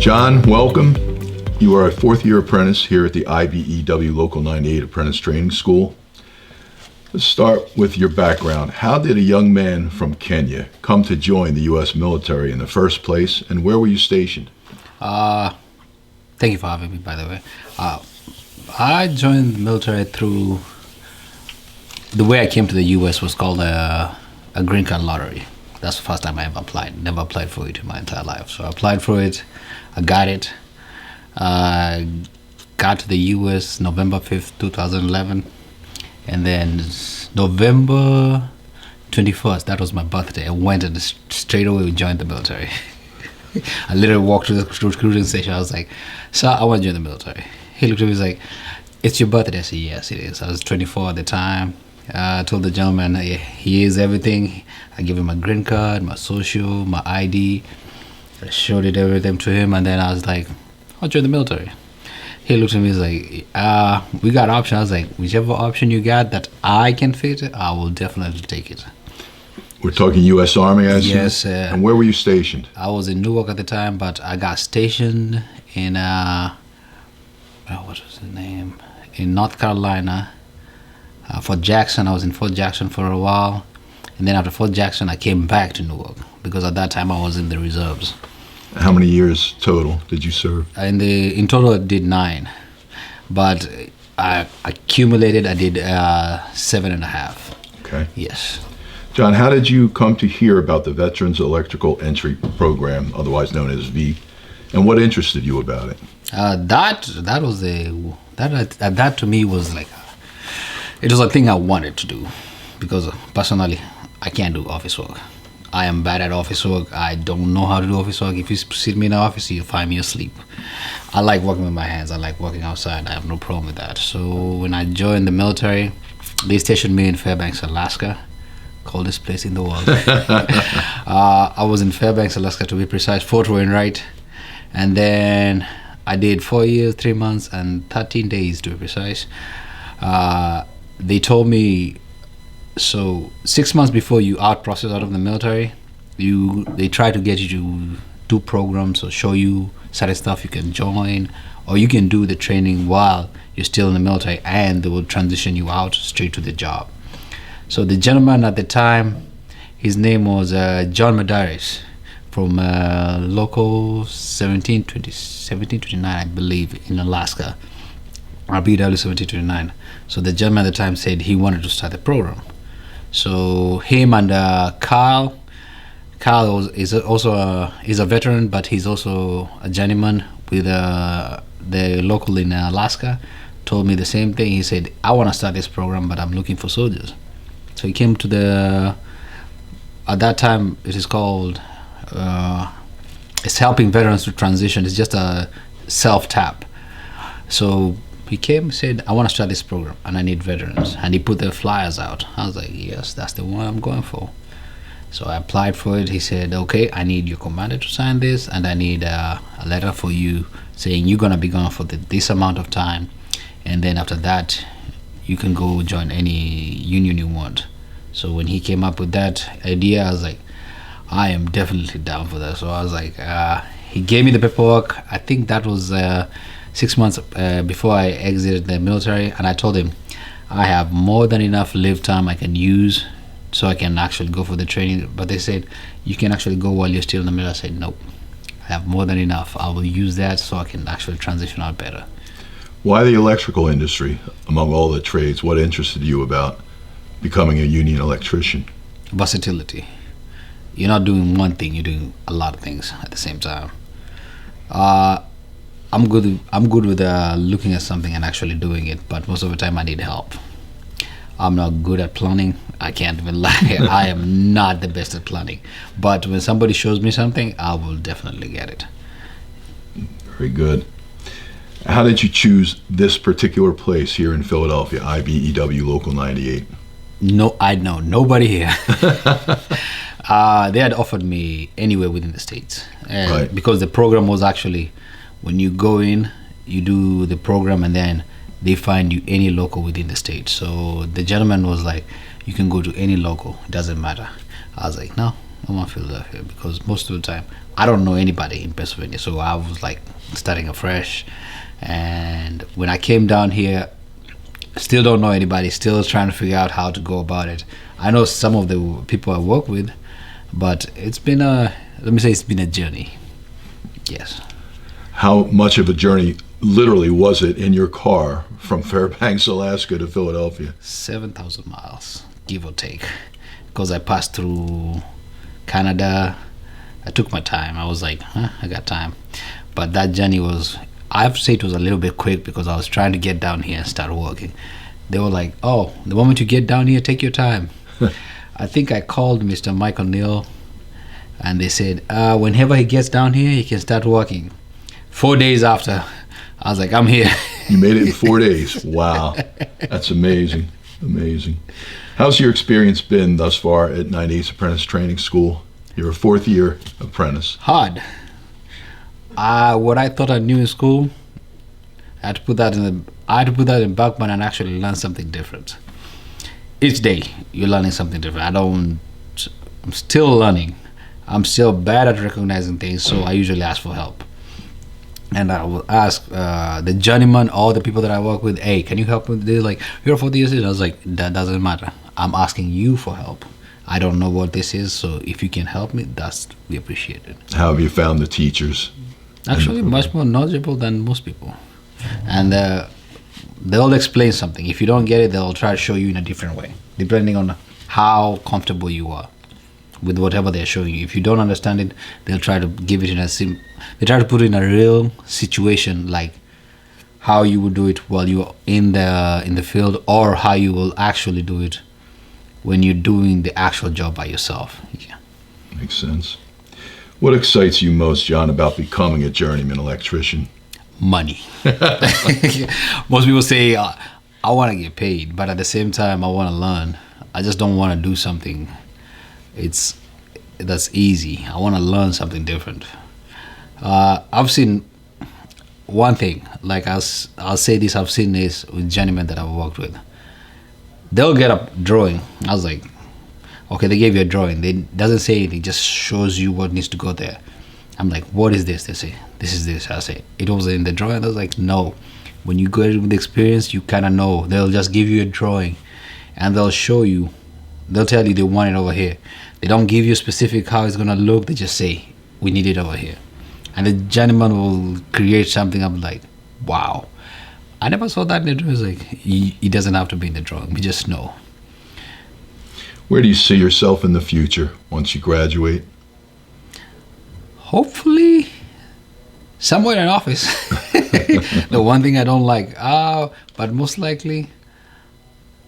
John, welcome. You are a fourth-year apprentice here at the IBEW Local 98 Apprentice Training School. Let's start with your background. How did a young man from Kenya come to join the U.S. military in the first place, and where were you stationed? Thank you for having me, by the way. I joined the military through the way I came to the U.S. was called a green card lottery. That's the first time I ever applied. Never applied for it in my entire life. So I applied for it. I got it. Got to the U.S. November 5th, 2011. And then November 21st, that was my birthday. I went and straight away joined the military. I literally walked to the recruiting station. I was like, "Sir, I want to join the military." He looked at me and was like, "It's your birthday." I said, "Yes, it is." I was 24 at the time. I told the gentleman, he is everything. I gave him my green card, my social, my ID. I showed it everything to him, and then I was like, "I'll join the military." He looked at me and was like, "We got options." I was like, "Whichever option you got that I can fit, I will definitely take it." We're talking U.S. Army, I assume? Yes. And where were you stationed? I was in Newark at the time, but I got stationed in, what was the name? In North Carolina. Fort Jackson. I was in Fort Jackson for a while. And then after Fort Jackson, I came back to Newark because at that time I was in the reserves. How many years total did you serve? In total, I did 9. But I accumulated, I did 7.5. Okay. Yes. John, how did you come to hear about the Veterans Electrical Entry Program, otherwise known as VEEP, and what interested you about it? That to me was like, it was a thing I wanted to do because personally, I can't do office work. I am bad at office work. I don't know how to do office work. If you sit me in the office, you'll find me asleep. I like working with my hands. I like working outside. I have no problem with that. So when I joined the military, they stationed me in Fairbanks, Alaska. Coldest place in the world. I was in Fairbanks, Alaska to be precise, Fort Wainwright, and then I did 4 years, 3 months, and 13 days to be precise. They told me, so 6 months before you process out of the military, they try to get you to do programs or show you certain stuff you can join, or you can do the training while you're still in the military, and they will transition you out straight to the job. So the gentleman at the time, his name was John Collins from Local 1729, I believe, in Alaska, IBEW 1729. So the gentleman at the time said he wanted to start the program. So him and Kyle is also he's a veteran, but he's also a journeyman with the local in Alaska. Told me the same thing. He said, "I want to start this program, but I'm looking for soldiers." So he came to at that time it is called, it's helping veterans to transition. It's just a self-tap. So he came, said, "I want to start this program and I need veterans." And he put the flyers out. I was like, "Yes, that's the one I'm going for." So I applied for it. He said, "Okay, I need your commander to sign this, and I need a letter for you saying you're going to be gone for this amount of time. And then after that, you can go join any union you want." So when he came up with that idea, I was like, I am definitely down for that. So I was like, he gave me the paperwork. I think that was 6 months before I exited the military, and I told him I have more than enough live time I can use so I can actually go for the training. But they said, "You can actually go while you're still in the military." I said, "Nope, I have more than enough. I will use that so I can actually transition out better." Why the electrical industry among all the trades? What interested you about becoming a union electrician? Versatility. You're not doing one thing, you're doing a lot of things at the same time. I'm good with looking at something and actually doing it, but most of the time I need help. I'm not good at planning. I can't even lie. I am not the best at planning. But when somebody shows me something, I will definitely get it. Very good. How did you choose this particular place here in Philadelphia, IBEW Local 98? No, I know nobody here. They had offered me anywhere within the States. Right. Because the program was actually, when you go in, you do the program and then they find you any local within the state. So the gentleman was like, "You can go to any local, it doesn't matter." I was like, "No, I want Philadelphia because most of the time I don't know anybody in Pennsylvania, so I was like starting afresh. And when I came down here, still don't know anybody, still trying to figure out how to go about it. I know some of the people I work with, but it's been it's been a journey. Yes. How much of a journey literally was it in your car from Fairbanks, Alaska to Philadelphia? 7,000 miles, give or take, because I passed through Canada. I took my time. I was like, I got time. But that journey was, I have to say, it was a little bit quick because I was trying to get down here and start working. They were like, oh, the moment you get down here, take your time. I think I called Mr. Michael Neal, and they said, whenever he gets down here, he can start working. 4 days after, I was like, I'm here. You made it in 4 days. Wow. That's amazing. Amazing. How's your experience been thus far at 98's Apprentice Training School? You're a fourth-year apprentice. Hard. What I thought I knew in school, I had to put that in back burner and actually learn something different. Each day, you're learning something different. I'm still learning. I'm still bad at recognizing things, so I usually ask for help. And I will ask the journeyman, all the people that I work with, hey, can you help me? They're like, you're a 4th year student. I was like, that doesn't matter. I'm asking you for help. I don't know what this is, so if you can help me, we appreciate it. How have you found the teachers? Actually, much more knowledgeable than most people. And they'll explain something. If you don't get it, they'll try to show you in a different way, depending on how comfortable you are with whatever they're showing you. If you don't understand it, they'll try to give it in they try to put it in a real situation, like how you would do it while you're in the field, or how you will actually do it when you're doing the actual job by yourself. Yeah. Makes sense. What excites you most, John, about becoming a journeyman electrician? Money. Most people say, I want to get paid, but at the same time, I want to learn. I just don't want to do something that's easy. I want to learn something different. I've seen one thing, like I'll say this, I've seen this with journeymen that I've worked with. They'll get a drawing. I was like, okay, they gave you a drawing. They doesn't say anything, it just shows you what needs to go there. I'm like, what is this? They say, this is this. I say, it was in the drawing. I was like, no. When you go with the experience, you kind of know. They'll just give you a drawing and they'll show you. They'll tell you they want it over here. They don't give you specific how it's going to look. They just say, we need it over here. And the journeyman will create something. I'm like, wow. I never saw that in the drawing. It's like, it doesn't have to be in the drawing. We just know. Where do you see yourself in the future once you graduate? Hopefully, somewhere in an office. The one thing I don't like, but most likely,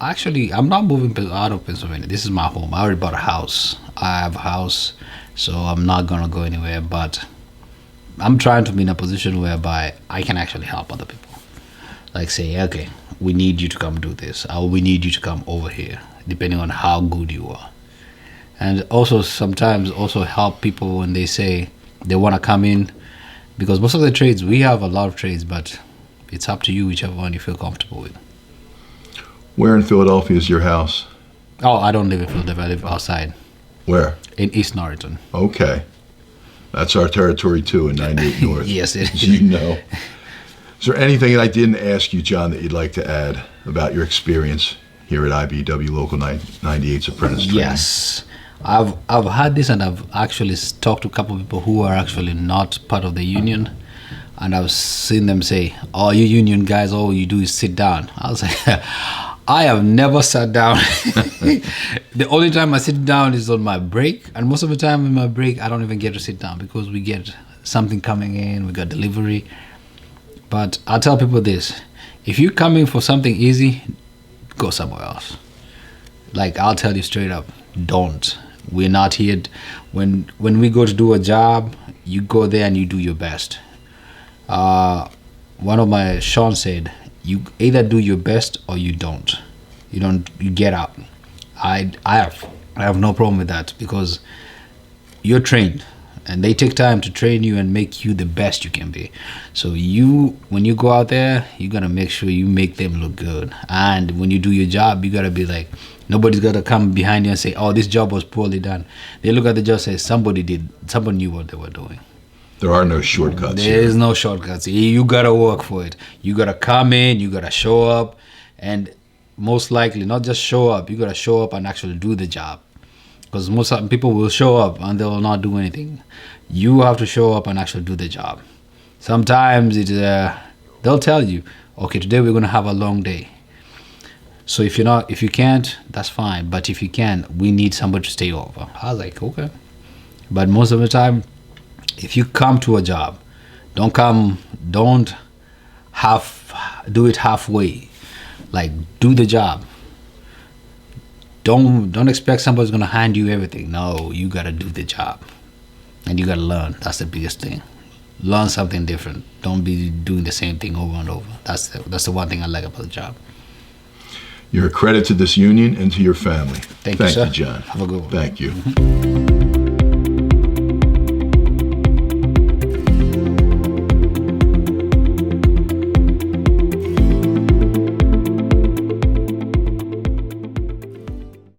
actually, I'm not moving out of Pennsylvania. This is my home. I already bought a house. I have a house, so I'm not going to go anywhere. But I'm trying to be in a position whereby I can actually help other people. Like say, okay, we need you to come do this, or we need you to come over here, depending on how good you are. And also sometimes also help people when they say they want to come in, because most of the trades, we have a lot of trades, but it's up to you whichever one you feel comfortable with. Where in Philadelphia is your house? Oh, I don't live in Philadelphia. I live outside. Where? In East Norriton. Okay. That's our territory too, in 98 North. Yes, it is. You know. Is there anything that I didn't ask you, John, that you'd like to add about your experience here at IBEW Local 98's Apprentice Training? Yes. I've had this, and I've actually talked to a couple of people who are actually not part of the union, and I've seen them say, oh, you union guys, all you do is sit down. I was like, I have never sat down. The only time I sit down is on my break, and most of the time in my break I don't even get to sit down because we get something coming in, we got delivery. But I'll tell people this, if you're coming for something easy, go somewhere else. Like, I'll tell you straight up, don't. We're not here. When we go to do a job, you go there and you do your best. One of my Sean said, you either do your best or you don't. You get out. I have no problem with that, because you're trained and they take time to train you and make you the best you can be. So when you go out there, you gotta make sure you make them look good. And when you do your job, you gotta be like, Nobody's gonna come behind you and say, "Oh, this job was poorly done." They look at the job and say, "Somebody knew what they were doing." There are no shortcuts. There is no shortcuts. You gotta work for it. You gotta come in. You gotta show up, and most likely, not just show up. You gotta show up and actually do the job. Because most people will show up and they will not do anything. You have to show up and actually do the job. Sometimes they'll tell you, "Okay, today we're gonna have a long day. So if you can't, that's fine. But if you can, we need somebody to stay over." I was like, okay. But most of the time, if you come to a job, don't do it halfway. Like, do the job. Don't expect somebody's gonna hand you everything. No, you gotta do the job, and you gotta learn. That's the biggest thing. Learn something different. Don't be doing the same thing over and over. That's the one thing I like about the job. You're a credit to this union and to your family. Thank you, sir. Thank you, John. Have a good one. Thank you.